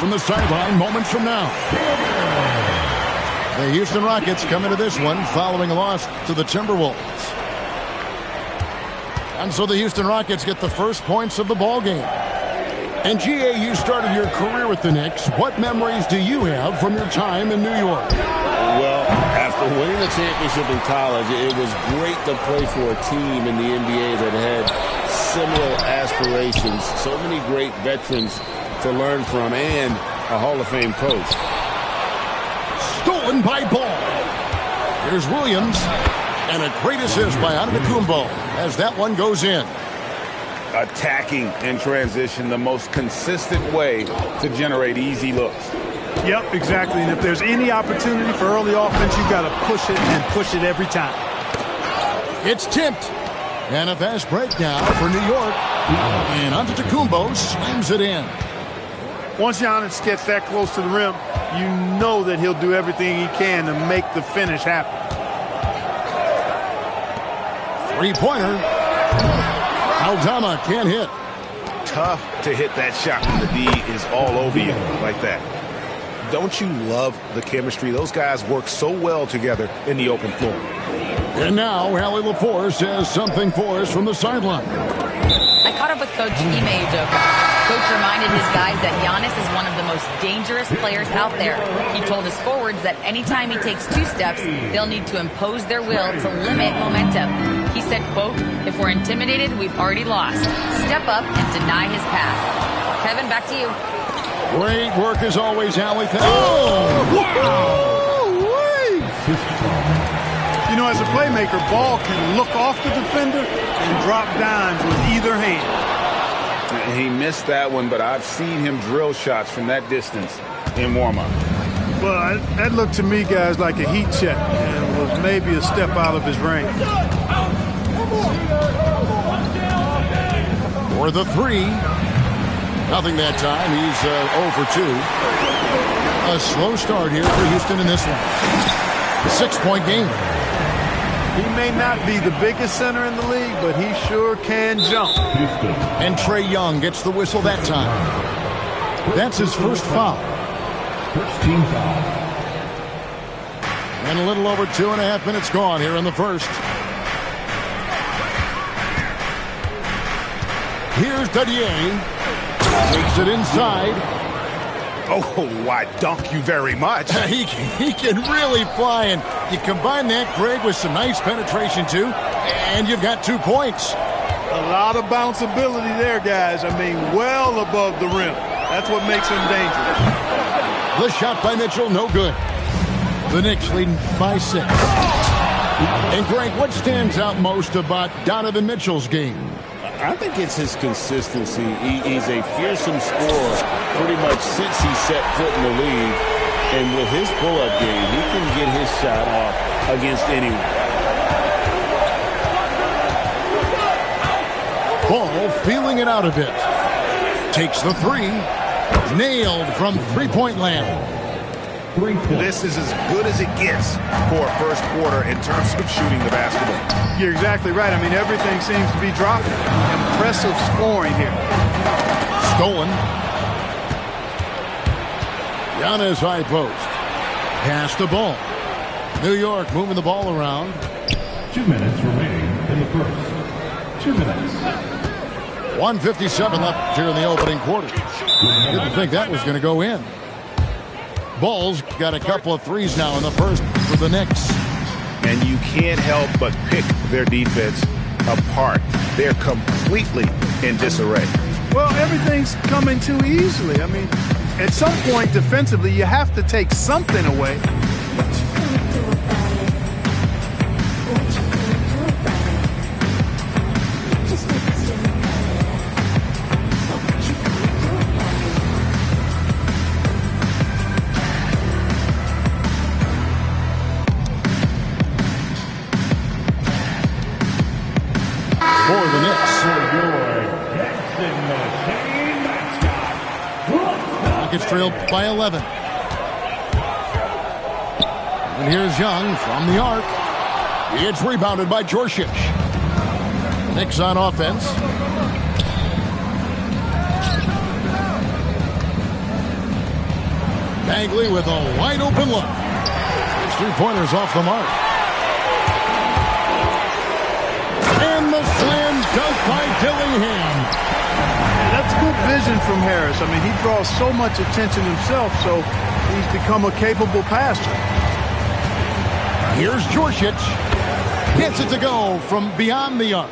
from the sideline moments from now. The Houston Rockets come into this one following a loss to the Timberwolves. And so the Houston Rockets get the first points of the ball game. And GA, you started your career with the Knicks. What memories do you have from your time in New York? Well, after winning the championship in college, it was great to play for a team in the NBA that had similar aspirations. So many great veterans to learn from and a Hall of Fame coach. Stolen by Ball. Here's Williams. And a great assist by Antetokounmpo as that one goes in. Attacking in transition, the most consistent way to generate easy looks. Yep, exactly. And if there's any opportunity for early offense, you've got to push it and push it every time. It's tipped. And a fast break now for New York. And Antetokounmpo slams it in. Once Giannis gets that close to the rim, you know that he'll do everything he can to make the finish happen. Three-pointer. Aldama can't hit. Tough to hit that shot when the D is all over you like that. Don't you love the chemistry? Those guys work so well together in the open floor. And now Hallie LaForce says something for us from the sideline. I caught up with Coach Ime Udoka. Coach reminded his guys that Giannis is one of the most dangerous players out there. He told his forwards that anytime he takes 2 steps, they'll need to impose their will to limit momentum. He said, quote, "If we're intimidated, we've already lost. Step up and deny his path." Kevin, back to you. Great work as always, Hallie. Oh, wow! You know, as a playmaker, Ball can look off the defender and drop dimes with either hand. He missed that one, but I've seen him drill shots from that distance in warm-up. Well, that looked to me, guys, like a heat check and was maybe a step out of his range. For the 3. Nothing that time. He's 0 for 2. A slow start here for Houston in this one. 6-point game. He may not be the biggest center in the league, but he sure can jump. And Trae Young gets the whistle that time. That's his first foul. First team foul. And a little over 2.5 minutes gone here in the first. Here's Dadier. Takes it inside. Oh, why, dunk you very much. He can really fly, and you combine that, Greg, with some nice penetration, too, and you've got 2 points. A lot of bounceability there, guys. I mean, well above the rim. That's what makes him dangerous. The shot by Mitchell, no good. The Knicks leading by 6. And, Greg, what stands out most about Donovan Mitchell's game? I think it's his consistency. He's a fearsome scorer pretty much since he set foot in the league. And with his pull-up game, he can get his shot off against anyone. Ball feeling it out a bit. Takes the 3. Nailed from three-point land. This is as good as it gets for a first quarter in terms of shooting the basketball. You're exactly right. I mean, everything seems to be dropping. Impressive scoring here. Stolen. Giannis high post. Pass the ball. New York moving the ball around. 2 minutes remaining in the first. 2 minutes. 1:57 left here in the opening quarter. Didn't think that was going to go in. Ball's got a couple of threes now in the first for the Knicks. And you can't help but pick their defense apart. They're completely in disarray. Well, everything's coming too easily. I mean, at some point defensively, you have to take something away. For the Knicks. Rockets trailed by 11. And here's Young from the arc. It's rebounded by Djorcic. Knicks on offense. Bagley with a wide open look. His three-pointers off the mark. And the slam dunk by Dillingham. That's good vision from Harris. I mean, he draws so much attention himself, so he's become a capable passer. Here's Djurcic. Gets it to go from beyond the arc.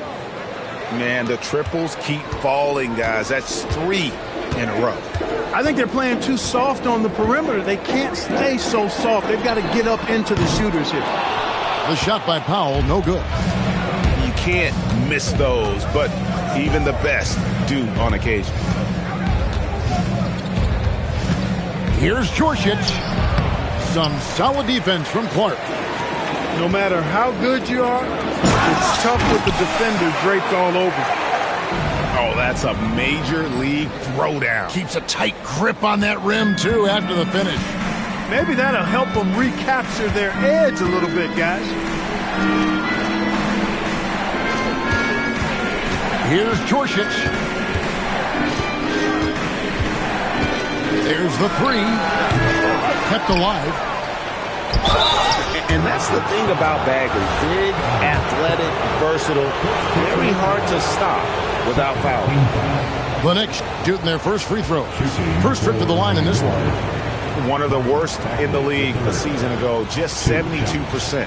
Man, the triples keep falling, guys. That's 3 in a row. I think they're playing too soft on the perimeter. They can't stay so soft. They've got to get up into the shooters here. The shot by Powell, no good. You can't miss those, but even the best do on occasion. Here's Djurcic. Some solid defense from Clark. No matter how good you are, it's tough with the defender draped all over. Oh, that's a major league throwdown. Keeps a tight grip on that rim, too, after the finish. Maybe that'll help them recapture their edge a little bit, guys. Here's Djurcic. There's the three. Kept alive. And that's the thing about Bagley. Big, athletic, versatile. Very hard to stop without fouling. The Knicks shooting their first free throws. First trip to the line in this one. One of the worst in the league a season ago. Just 72%.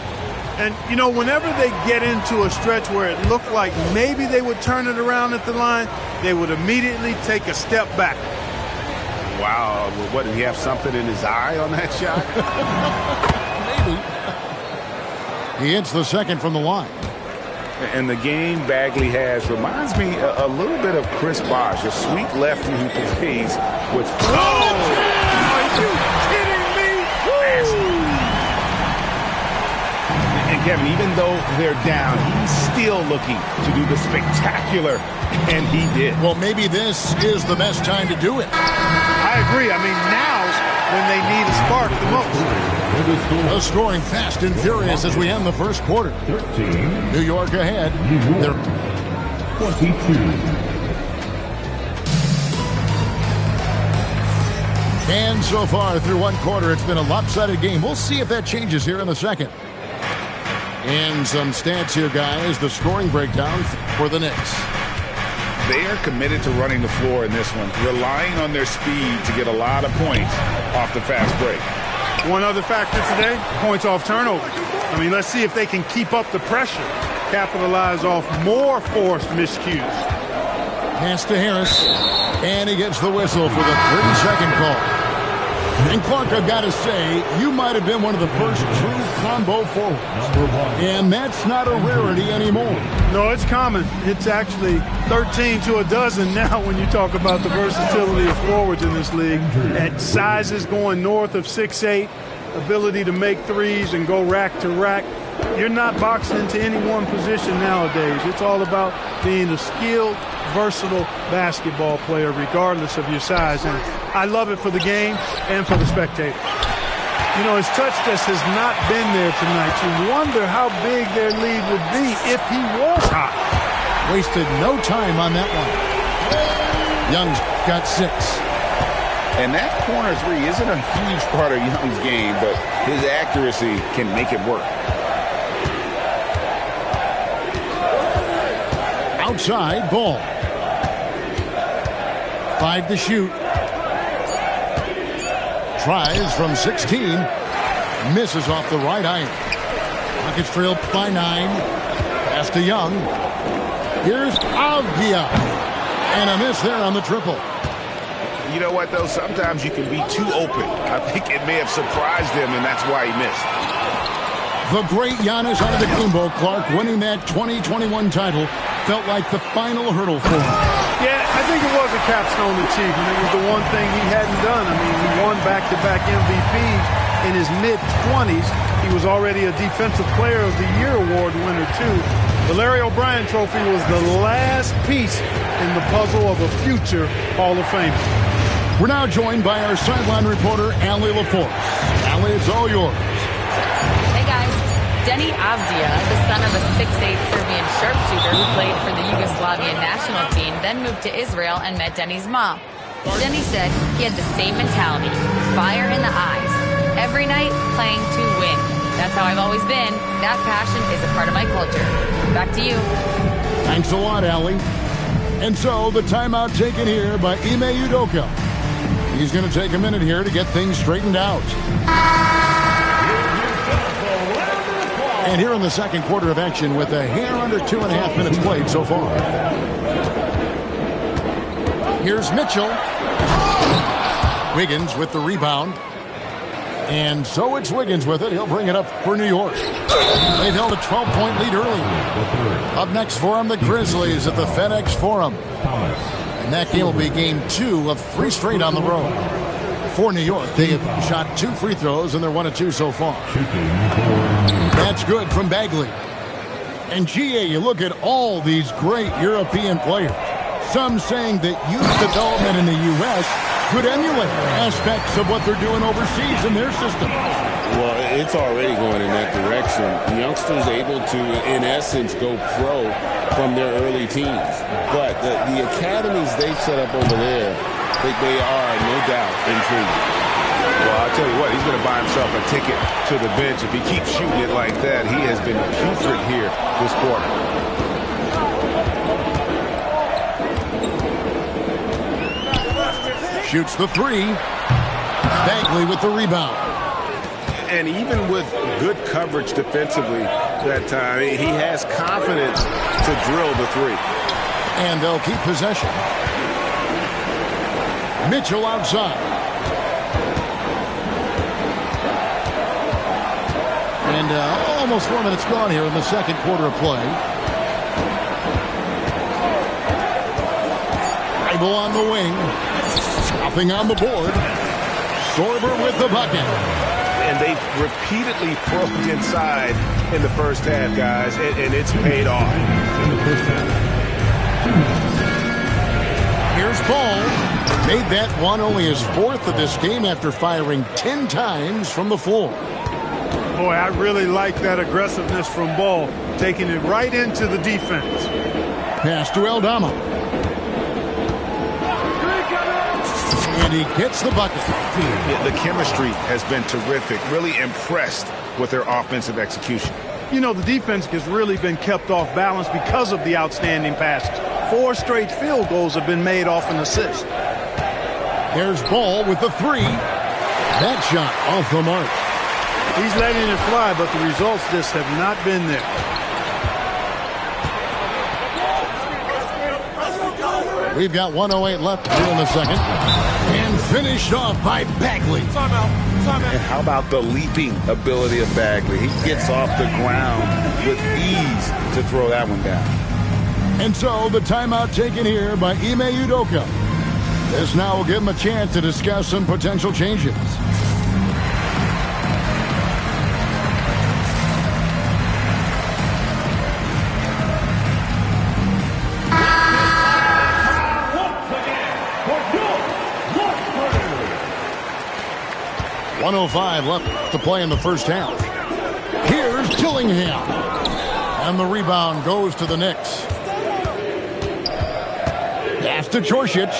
And, you know, whenever they get into a stretch where it looked like maybe they would turn it around at the line, they would immediately take a step back. Wow. What, did he have something in his eye on that shot? He hits the second from the line. And the game Bagley has reminds me a little bit of Chris Bosh, a sweet lefty who plays with... Oh! Are you kidding me? And Kevin, even though they're down, he's still looking to do the spectacular, and he did. Well, maybe this is the best time to do it. I agree. I mean, now's when they need a spark the most. The scoring fast and furious as we end the first quarter. 13. New York ahead. New York. 22. And so far through one quarter, it's been a lopsided game. We'll see if that changes here in the second. And some stats here, guys. The scoring breakdown for the Knicks. They are committed to running the floor in this one, relying on their speed to get a lot of points off the fast break. One other factor today, points off turnover. I mean, let's see if they can keep up the pressure, capitalize off more forced miscues. Pass to Harris, and he gets the whistle for the 30-second call. And Clark, I've got to say, you might have been one of the first true combo forwards. And that's not a rarity anymore. No, it's common. It's actually 13 to a dozen now when you talk about the versatility of forwards in this league. At sizes going north of 6'8", ability to make threes and go rack to rack. You're not boxed into any one position nowadays. It's all about being a skilled, versatile basketball player regardless of your size. And I love it for the game and for the spectator. You know, his touch test has not been there tonight. You wonder how big their lead would be if he was hot. Wasted no time on that one. Young's got 6. And that corner three isn't a huge part of Young's game, but his accuracy can make it work. Outside ball. 5 to shoot. Tries from 16. Misses off the right iron. Rockets trail by 9. Pass to Young. Here's Avdia. And a miss there on the triple. You know what, though? Sometimes you can be too open. I think it may have surprised him, and that's why he missed. The great Giannis Antetokounmpo, Clark, winning that 2021 title felt like the final hurdle for him. Yeah, I think it was a capstone achievement. It was the one thing he hadn't done. I mean, he won back-to-back MVPs in his mid-20s. He was already a Defensive Player of the Year award winner, too. The Larry O'Brien Trophy was the last piece in the puzzle of a future Hall of Famer. We're now joined by our sideline reporter, Allie LaForce. Allie, it's all yours. Hey, guys. Denny Avdia, the son of a 6'8" Serbian sharpshooter who played for the Yugoslavian national team, then moved to Israel and met Denny's mom. Then he said he had the same mentality, fire in the eyes. Every night, playing to win. That's how I've always been. That passion is a part of my culture. Back to you. Thanks a lot, Allie. And so, the timeout taken here by Ime Udoka. He's going to take a minute here to get things straightened out. And here in the second quarter of action with a hair under 2.5 minutes played so far. Here's Mitchell. Wiggins with the rebound. And so it's Wiggins with it. He'll bring it up for New York. They've held a 12-point lead early. Up next for them, the Grizzlies at the FedEx Forum. And that game will be game 2 of 3 straight on the road. For New York, they have shot 2 free throws, and they're 1 of 2 so far. That's good from Bagley. And GA, you look at all these great European players. Some saying that youth development in the U.S. could emulate aspects of what they're doing overseas in their system. Well, it's already going in that direction. Youngsters able to, in essence, go pro from their early teens. But the academies they've set up over there, they are, no doubt, intriguing. Well, I'll tell you what, he's going to buy himself a ticket to the bench. If he keeps shooting it like that, he has been putrid here this quarter. Shoots the 3. Bagley with the rebound. And even with good coverage defensively that time, he has confidence to drill the 3. And they'll keep possession. Mitchell outside. And almost 4 minutes gone here in the second quarter of play. Dribble on the wing. Nothing on the board. Sorber with the bucket. And they've repeatedly probed inside in the first half, guys, and it's paid off. In the first half. Here's Ball. Made that one only his 4th of this game after firing 10 times from the floor. Boy, I really like that aggressiveness from Ball, taking it right into the defense. Pass to Aldama. And he gets the bucket. Yeah, the chemistry has been terrific. Really impressed with their offensive execution. You know, the defense has really been kept off balance because of the outstanding passes. 4 straight field goals have been made off an assist. There's Ball with the 3. That shot off the mark. He's letting it fly, but the results just have not been there. We've got 1:08 left here in the second. And finished off by Bagley. And how about the leaping ability of Bagley? He gets off the ground with ease to throw that one down. And so the timeout taken here by Ime Udoka. This now will give him a chance to discuss some potential changes. .105 left to play in the first half. Here's Dillingham. And the rebound goes to the Knicks. Pass to Djorcic.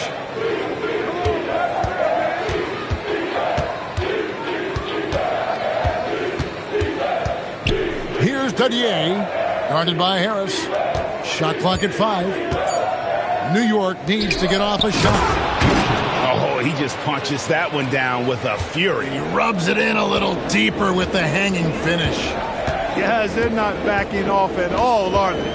Here's Dadier. Guarded by Harris. Shot clock at 5. New York needs to get off a shot. Oh, he just punches that one down with a fury. He rubs it in a little deeper with the hanging finish. Guys, they're not backing off at all, are they?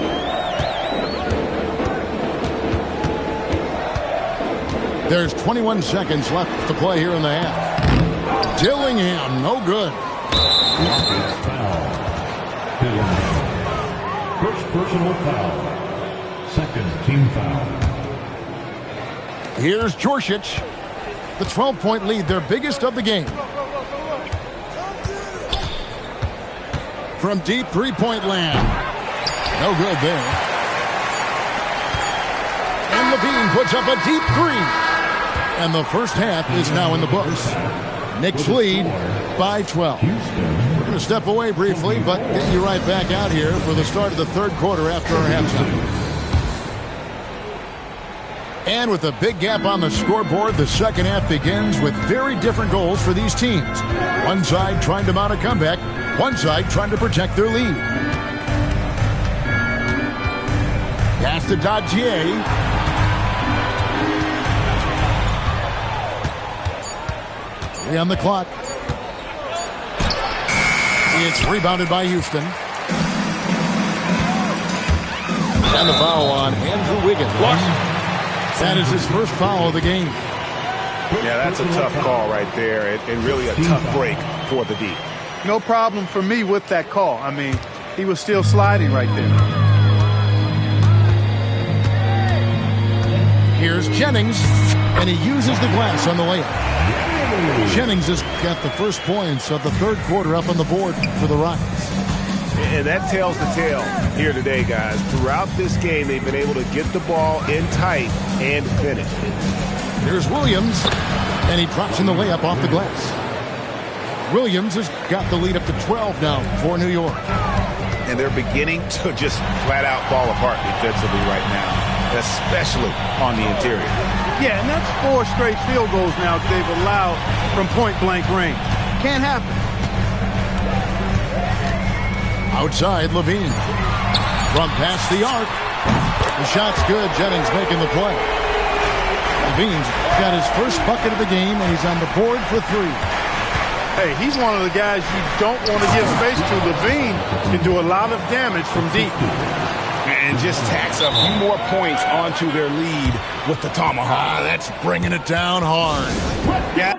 There's 21 seconds left to play here in the half. Dillingham, no good. Foul. Dillingham. First personal foul. Second team foul. Here's Djorcic. The 12-point lead, their biggest of the game. From deep three-point land. No good there. And Levine puts up a deep 3. And the first half is now in the books. Knicks lead by 12. We're going to step away briefly, but get you right back out here for the start of the third quarter after our halftime. And with a big gap on the scoreboard, the second half begins with very different goals for these teams. One side trying to mount a comeback, one side trying to protect their lead. Pass to Dodgier. Three on the clock. It's rebounded by Houston. And the foul on Andrew Wiggins. That is his first foul of the game. Yeah, that's a tough call right there, and really a tough break for the D. No problem for me with that call. I mean, he was still sliding right there. Here's Jennings, and he uses the glass on the layup. Jennings has got the first points of the third quarter up on the board for the Rockets. And that tells the tale here today, guys. Throughout this game, they've been able to get the ball in tight and finish. Here's Williams, and he drops in the layup off the glass. Williams has got the lead up to 12 now for New York. And they're beginning to just flat out fall apart defensively right now, especially on the interior. Yeah, and that's 4 straight field goals now they've allowed from point-blank range. Can't happen. Outside, Levine. From past the arc. The shot's good. Jennings making the play. Levine's got his first bucket of the game, and he's on the board for 3. Hey, he's one of the guys you don't want to give space to. Levine can do a lot of damage from deep. And just tacks a few more points onto their lead with the tomahawk. That's bringing it down hard. Yeah.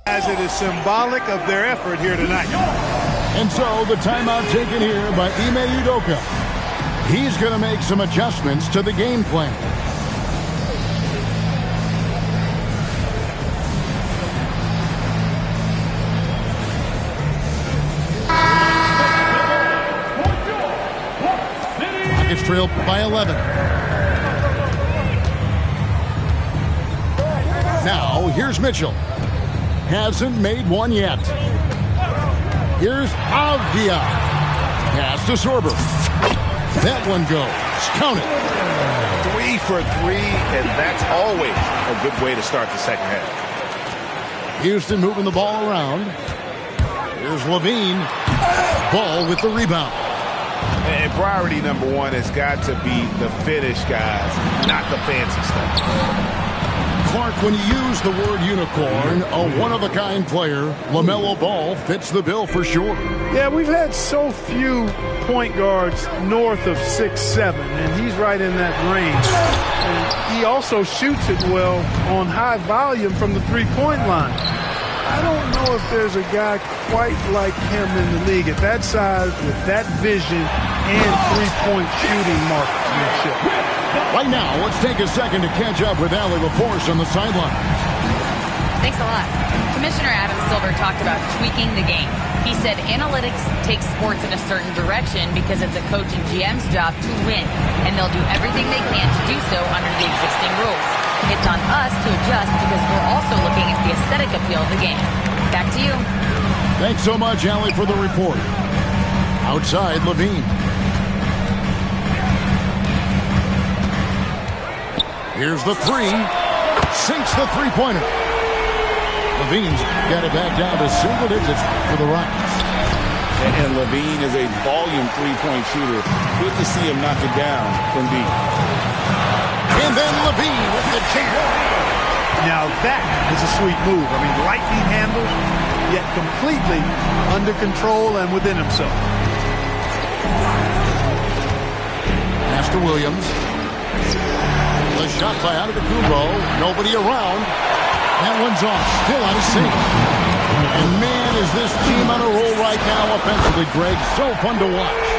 As it is symbolic of their effort here tonight. And so the timeout taken here by Ime Udoka. He's going to make some adjustments to the game plan. Rockets trail by 11. Now, here's Mitchell. Hasn't made one yet. Here's Avdia. Pass to Sorber. That one goes. Count it. 3 for 3, and that's always a good way to start the second half. Houston moving the ball around. Here's Levine. Ball with the rebound. And priority number 1 has got to be the finish, guys, not the fancy stuff. Clark, when you use the word unicorn, a one-of-a-kind player, LaMelo Ball fits the bill for sure. Yeah, we've had so few point guards north of 6'7", and he's right in that range. And he also shoots it well on high volume from the three-point line. I don't know if there's a guy quite like him in the league at that size with that vision and three-point shooting marksmanship. Right now, let's take a second to catch up with Allie LaForce on the sideline. Thanks a lot. Commissioner Adam Silver talked about tweaking the game. He said analytics takes sports in a certain direction because it's a coach and GM's job to win, and they'll do everything they can to do so under the existing rules. It's on us to adjust because we're also looking at the aesthetic appeal of the game. Back to you. Thanks so much, Allie, for the report. Outside, Levine. Here's the 3. Sinks the three-pointer. Levine's got it back down to single digits for the Rockets. And Levine is a volume three-point shooter. Good to see him knock it down from deep. And then Levine with the jam. Now that is a sweet move. I mean, lightning handle, yet completely under control and within himself. Pass to Williams. The shot by Antetokounmpo. Nobody around. That one's off. Still out of sync. And man, is this team on a roll right now offensively, Greg. So fun to watch.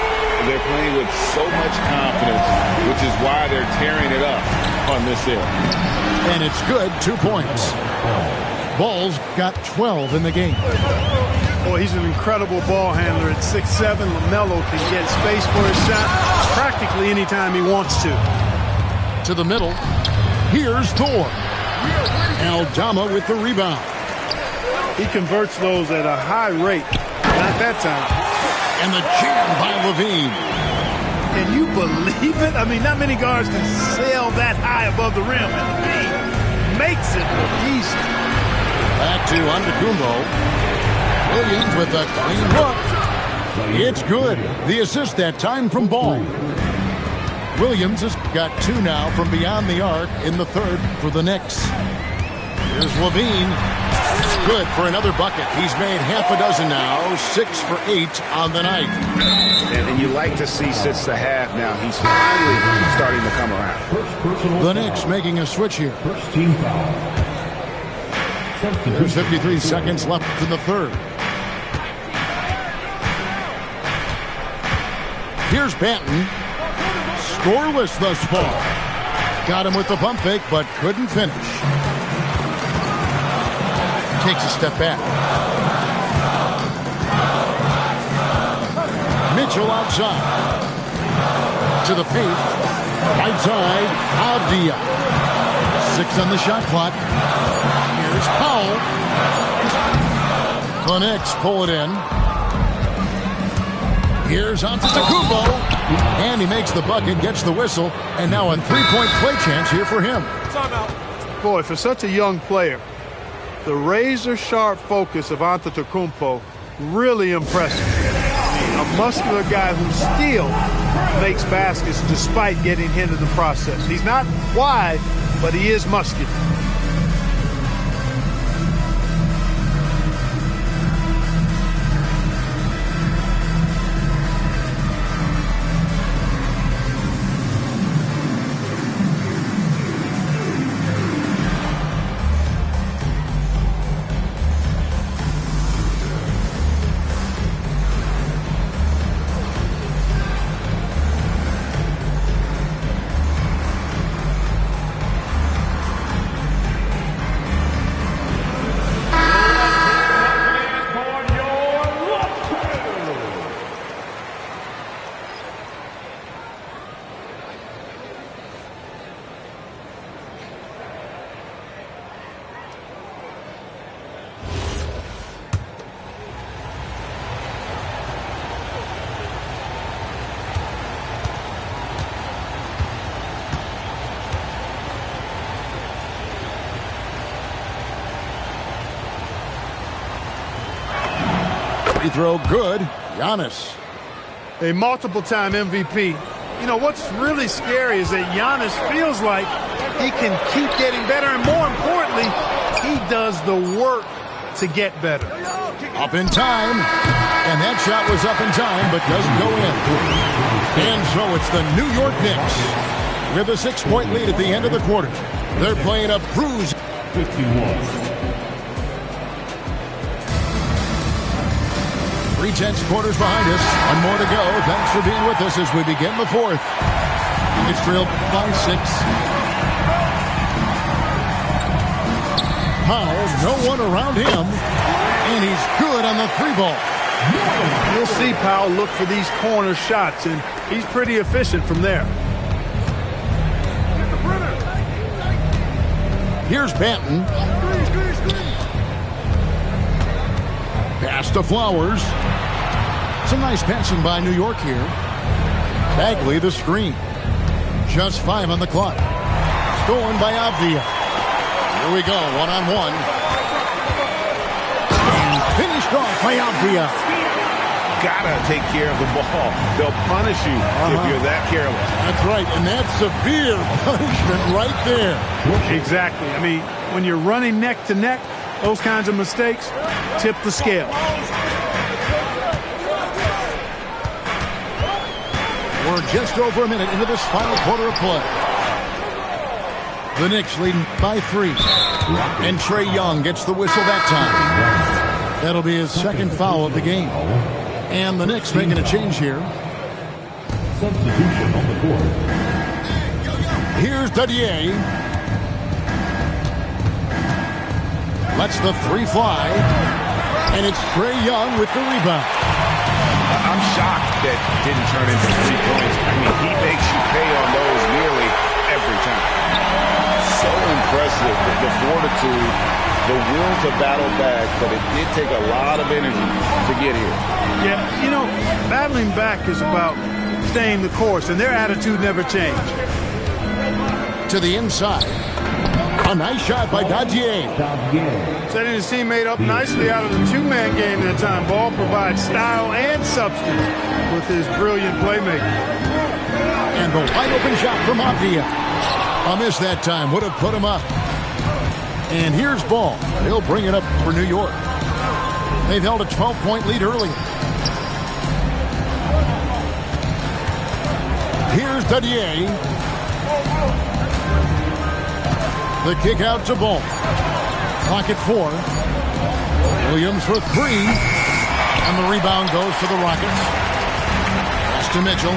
They're playing with so much confidence, which is why they're tearing it up on this end. And it's good. 2 points. Ball's got 12 in the game. Boy, he's an incredible ball handler. At 6'7", LaMelo can get space for his shot practically anytime he wants to. To the middle. Here's Thor. Aldama with the rebound. He converts those at a high rate. Not that time. And the jam by Levine. Can you believe it? I mean, not many guards can sail that high above the rim. And Levine makes it look easy. Back to Antetokounmpo. Williams with a clean look. It's good. The assist that time from Ball. Williams has got 2 now from beyond the arc in the third for the Knicks. Here's Levine. It's good for another bucket. He's made half a dozen now, 6 for 8 on the night. And you like to see since the half now, he's finally starting to come around. The Knicks making a switch here. First team foul. There's 53 seconds left in the third. Here's Banton. Scoreless thus far. Got him with the pump fake, but couldn't finish. Takes a step back. Mitchell outside. To the paint. Right side, Avdia. 6 on the shot clock. Here's Powell. The Knicks pull it in. Here's Antetokounmpo. And he makes the bucket, gets the whistle, and now a 3-point play chance here for him. Boy, for such a young player, the razor-sharp focus of Antetokounmpo really impressive. A muscular guy who still makes baskets despite getting hit in the process. He's not wide, but he is muscular. Free throw good. Giannis. A multiple-time MVP. You know, what's really scary is that Giannis feels like he can keep getting better, and more importantly, he does the work to get better. Up in time, and that shot was up in time, but doesn't go in. And so it's the New York Knicks with a 6-point lead at the end of the quarter. They're playing a bruise. 51. 3/10 quarters behind us. One more to go. Thanks for being with us as we begin the fourth. It's trailed by 6. Powell, no one around him, and he's good on the 3-ball. You'll see Powell look for these corner shots, and he's pretty efficient from there. Here's Banton. Pass to Flowers. Some nice passing by New York here. Bagley the screen. Just 5 on the clock. Stolen by Avdia. Here we go, one-on-one. And finished off by Avdia. Gotta take care of the ball. They'll punish you if you're that careless. That's right, and that's severe punishment right there. Exactly. I mean, when you're running neck to neck, those kinds of mistakes tip the scale. We're just over a minute into this final quarter of play. The Knicks leading by 3. And Trae Young gets the whistle that time. That'll be his second foul of the game. And the Knicks making a change here. Substitution on the court. Here's Dadier. Lets the 3 fly. And it's Trae Young with the rebound. I'm shocked that didn't turn into 3 points. I mean, he makes you pay on those nearly every time. So impressive, the fortitude the will to battle back, but it did take a lot of energy to get here. Yeah, you know, battling back is about staying the course, and their attitude never changed. To the inside. A nice shot by Dadier. Setting his teammate up nicely out of the two-man game that time. Ball provides style and substance with his brilliant playmaking. And the wide-open shot from Avdia. A miss that time. Would have put him up. And here's Ball. He'll bring it up for New York. They've held a 12-point lead earlier. Here's Dadier. The kick out to Ball. Clock at 4. Williams for 3. And the rebound goes to the Rockets. Pass to Mitchell.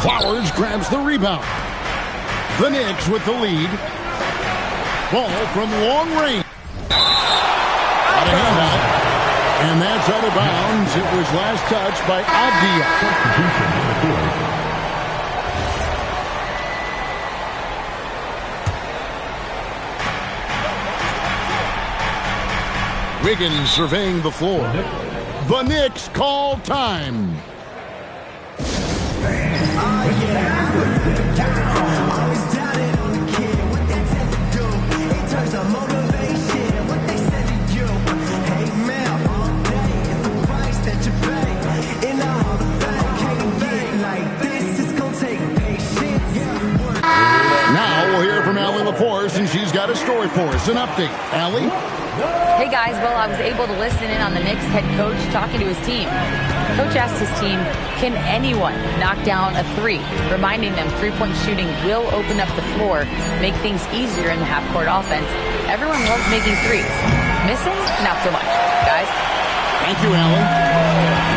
Flowers grabs the rebound. The Knicks with the lead. Ball from long range. Got a hand on it. And that's out of bounds. It was last touched by Avdia. Wiggins surveying the floor. The Knicks call time. Now we'll hear from Allie LaForce, and she's got a story for us. An update. Allie? Hey guys, well, I was able to listen in on the Knicks head coach talking to his team. Coach asked his team, can anyone knock down a 3? Reminding them three-point shooting will open up the floor, make things easier in the half-court offense. Everyone loves making threes. Missing? Not so much. Guys? Thank you, Allie.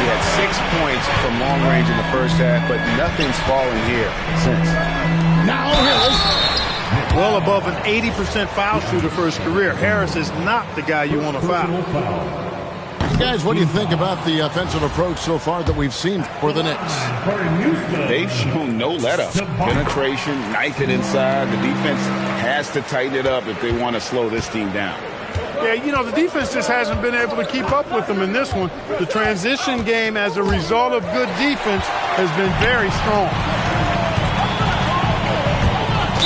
He had 6 points from long range in the first half, but nothing's fallen here since. Now Harris. Well above an 80% foul shooter for his career. Harris is not the guy you want to foul. Guys, what do you think about the offensive approach so far that we've seen for the Knicks? They've shown no let-up. Penetration, knife it inside. The defense has to tighten it up if they want to slow this team down. Yeah, you know, the defense just hasn't been able to keep up with them in this one. The transition game, as a result of good defense, has been very strong.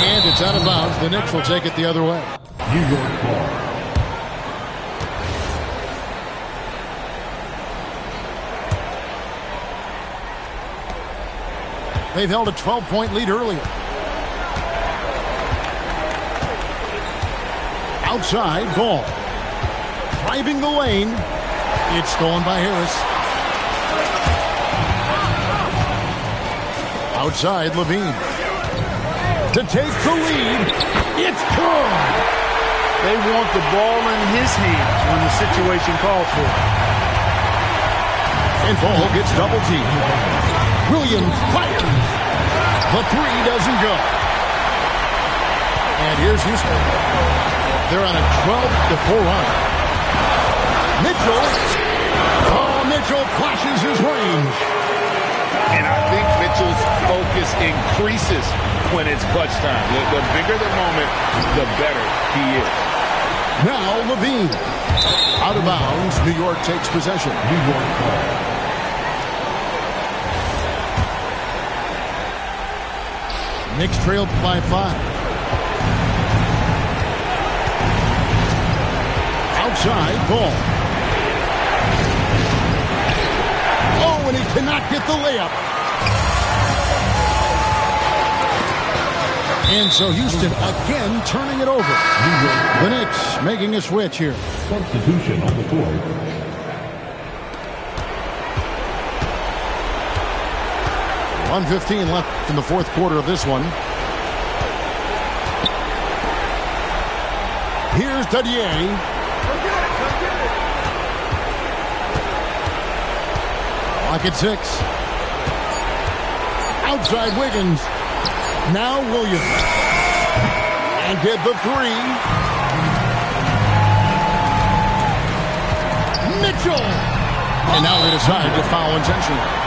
And it's out of bounds. The Knicks will take it the other way. New York ball. They've held a 12-point lead earlier. Outside, Ball. Driving the lane. It's stolen by Harris. Outside, Levine. To take the lead. It's good. They want the ball in his hands when the situation calls for it. And Ball gets double teamed. Williams fires. The 3 doesn't go. And here's Houston. They're on a 12-4 run. Mitchell. Oh, Mitchell flashes his range. And I think Mitchell's focus increases when it's clutch time. The bigger the moment, the better he is. Now Levine. Out of bounds. New York takes possession. New York ball. Knicks trailed by 5. Outside, Ball. Oh, and he cannot get the layup. And so Houston again turning it over. The Knicks making a switch here. Substitution on the board. .115 left in the fourth quarter of this one. Here's Dadier. Clock at 6. Outside Wiggins. Now Williams. And get the 3. Mitchell. And now they decide to foul intentionally.